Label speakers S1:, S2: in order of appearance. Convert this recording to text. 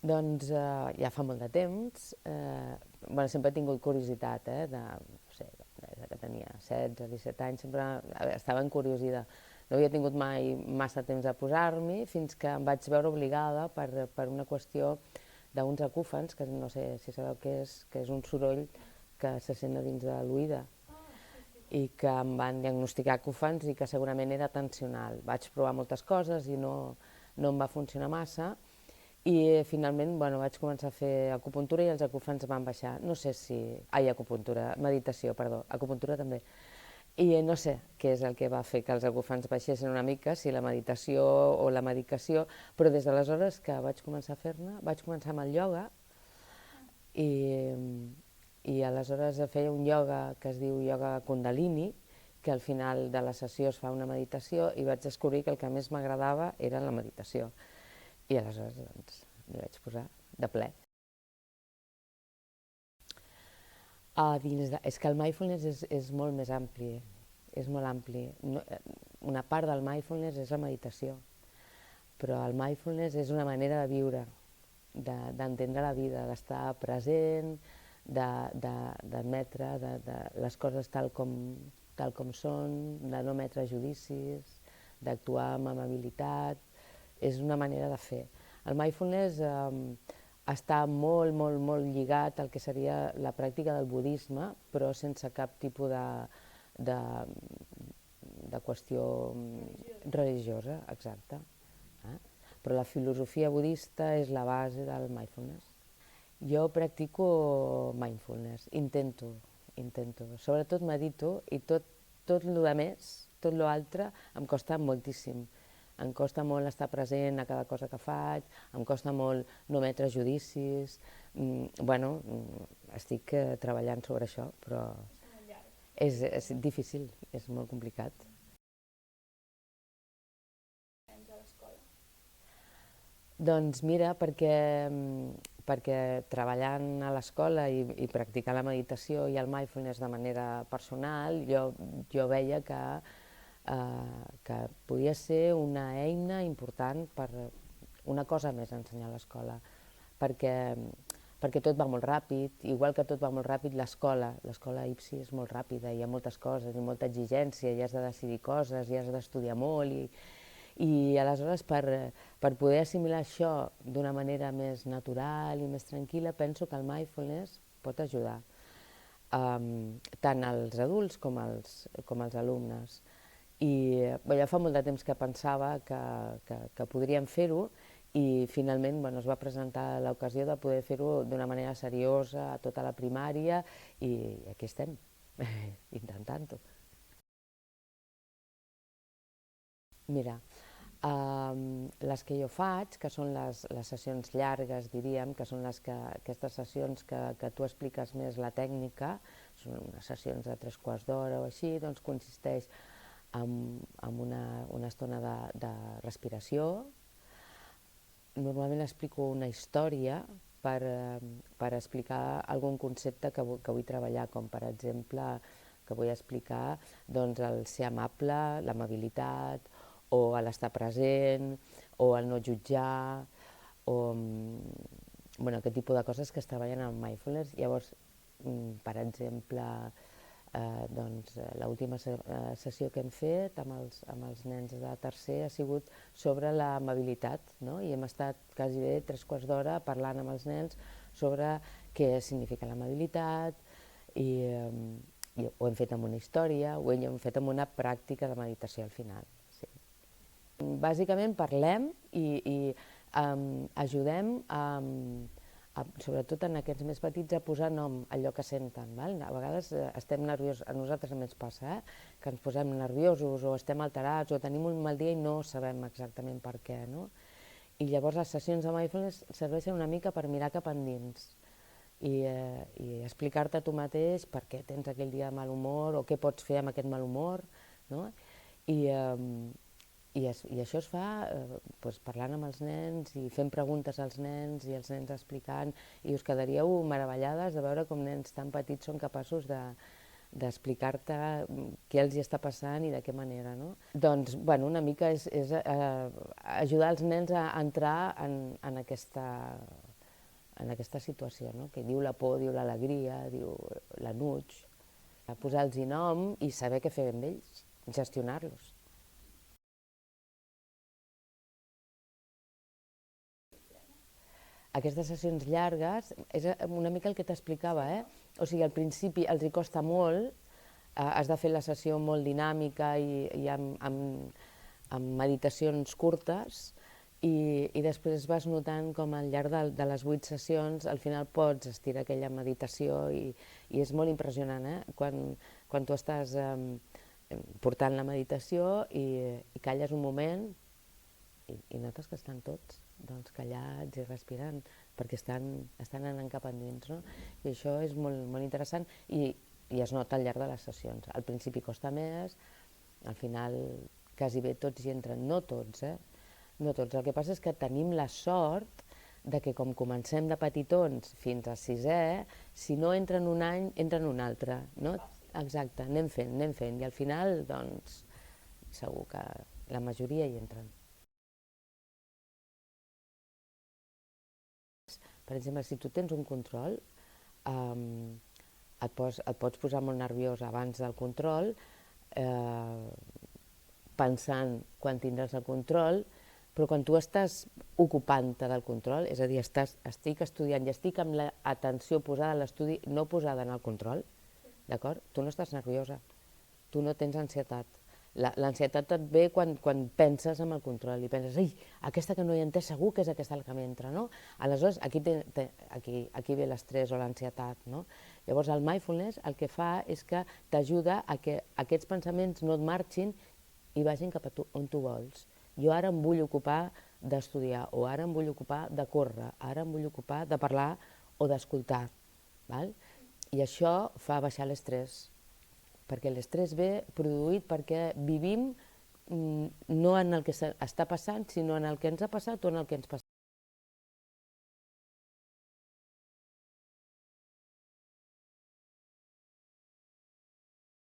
S1: Doncs ja fa molt de temps, sempre he tingut curiositat, no sé, des que tenia 16, 17 anys, sempre estava encuriosida. No havia tingut mai massa temps a posar-m'hi fins que em vaig veure obligada per una qüestió d'uns acúfens, que no sé si sabeu què és, que és un soroll que se sent a dins de l'oïda i que em van diagnosticar acúfens i que segurament era tensional. Vaig provar moltes coses i no em va funcionar massa i finalment vaig començar a fer acupuntura i els acúfens van baixar. No sé si... acupuntura, meditació, perdó, acupuntura també. I no sé què és el que va fer que els acúfens baixessin una mica, si la meditació o la medicació, però des d'aleshores que vaig començar a fer-ne, vaig començar amb el ioga i aleshores feia un ioga que es diu ioga kundalini, que al final de la sessió es fa una meditació i vaig descobrir que el que més m'agradava era la meditació. I aleshores m'hi vaig posar de ple. És que el mindfulness és molt més ampli, és molt ampli. Una part del mindfulness és la meditació, però el mindfulness és una manera de viure, d'entendre la vida, d'estar present, d'admetre les coses tal com són, de no emetre judicis, d'actuar amb amabilitat. És una manera de fer. El mindfulness està molt, molt, molt lligat al que seria la pràctica del budisme, però sense cap tipus de qüestió religiosa, exacte. Però la filosofia budista és la base del mindfulness. Jo practico mindfulness, intento. Sobretot medito i tot el més, tot l'altre, em costa moltíssim. Em costa molt estar present a cada cosa que faig, em costa molt no emetre judicis. Estic treballant sobre això, però és difícil, és molt complicat. Doncs mira, perquè treballant a l'escola i practicant la meditació i el mindfulness de manera personal, jo veia que podia ser una eina important per una cosa més a ensenyar a l'escola, perquè tot va molt ràpid, igual que tot va molt ràpid l'escola IPSI és molt ràpida, hi ha moltes coses i molta exigència, i has de decidir coses, i has d'estudiar molt, i aleshores per poder assimilar això d'una manera més natural i més tranquil·la, penso que el mindfulness pot ajudar tant als adults com als alumnes. I ja fa molt de temps que pensava que podríem fer-ho i finalment es va presentar l'ocasió de poder fer-ho d'una manera seriosa a tota la primària i aquí estem, intentant-ho. Mira, les que jo faig, que són les sessions llargues, diríem, que són aquestes sessions que tu expliques més la tècnica, són unes sessions de 3/4 d'hora o així, doncs consisteix en una estona de respiració. Normalment explico una història per explicar algun concepte que vull treballar, com per exemple que vull explicar el ser amable, l'amabilitat, o l'estar present, o el no jutjar, o aquest tipus de coses que es treballen al mindfulness. Llavors, per exemple, l'última sessió que hem fet amb els nens de tercer ha sigut sobre l'amabilitat, i hem estat quasi bé 3/4 d'hora parlant amb els nens sobre què significa l'amabilitat, i ho hem fet amb una història, ho hem fet amb una pràctica de meditació al final. Bàsicament parlem i ajudem, sobretot en aquests més petits, a posar nom a allò que senten. A vegades estem nerviosos, a nosaltres també ens passa, que ens posem nerviosos o estem alterats o tenim un mal dia i no sabem exactament per què. I llavors les sessions de mindfulness serveixen una mica per mirar cap endins i explicar-te a tu mateix per què tens aquell dia de mal humor o què pots fer amb aquest mal humor. I això es fa parlant amb els nens i fent preguntes als nens i els nens explicant, i us quedaríeu meravellades de veure com nens tan petits són capaços d'explicar-te què els hi està passant i de què manera. Doncs una mica és ajudar els nens a entrar en aquesta en aquesta situació, no? Que diu la por, diu l'alegria, diu l'enuig, posar-los nom i saber què fer amb ells, gestionar-los. Aquestes sessions llargues, és una mica el que t'explicava, o sigui, al principi els hi costa molt, has de fer la sessió molt dinàmica i amb meditacions curtes, i després vas notant com al llarg de les 8 sessions al final pots estirar aquella meditació i és molt impressionant, quan tu estàs portant la meditació i calles un moment i notes que estan tots callats i respirant perquè estan anant cap endins, no? I això és molt interessant i es nota al llarg de les sessions. Al principi costa més, al final quasi bé tots hi entren, no tots, no tots. El que passa és que tenim la sort de que com comencem de petitons fins a 6è, si no entren un any, entren un altre, no? Exacte, anem fent, i al final, doncs, segur que la majoria hi entren. Per exemple, si tu tens un control, et pots posar molt nerviós abans del control, pensant quan tindràs el control, però quan tu estàs ocupant-te del control, és a dir, estic estudiant i estic amb l'atenció posada a l'estudi, no posada en el control, d'acord? Tu no estàs nerviosa, tu no tens ansietat. L'ansietat et ve quan penses en el control i penses, ai, aquesta que no hi he entès segur que és aquesta la que m'entra, no? Aleshores, aquí ve l'estrès o l'ansietat, no? Llavors, el mindfulness el que fa és que t'ajuda a que aquests pensaments no et marxin i vagin cap a on tu vols. Jo ara em vull ocupar d'estudiar, o ara em vull ocupar de córrer, ara em vull ocupar de parlar o d'escoltar, i això fa baixar l'estrès, perquè l'estrès ve produït perquè vivim no en el que està passant, sinó en el que ens ha passat o en el que ens passarà.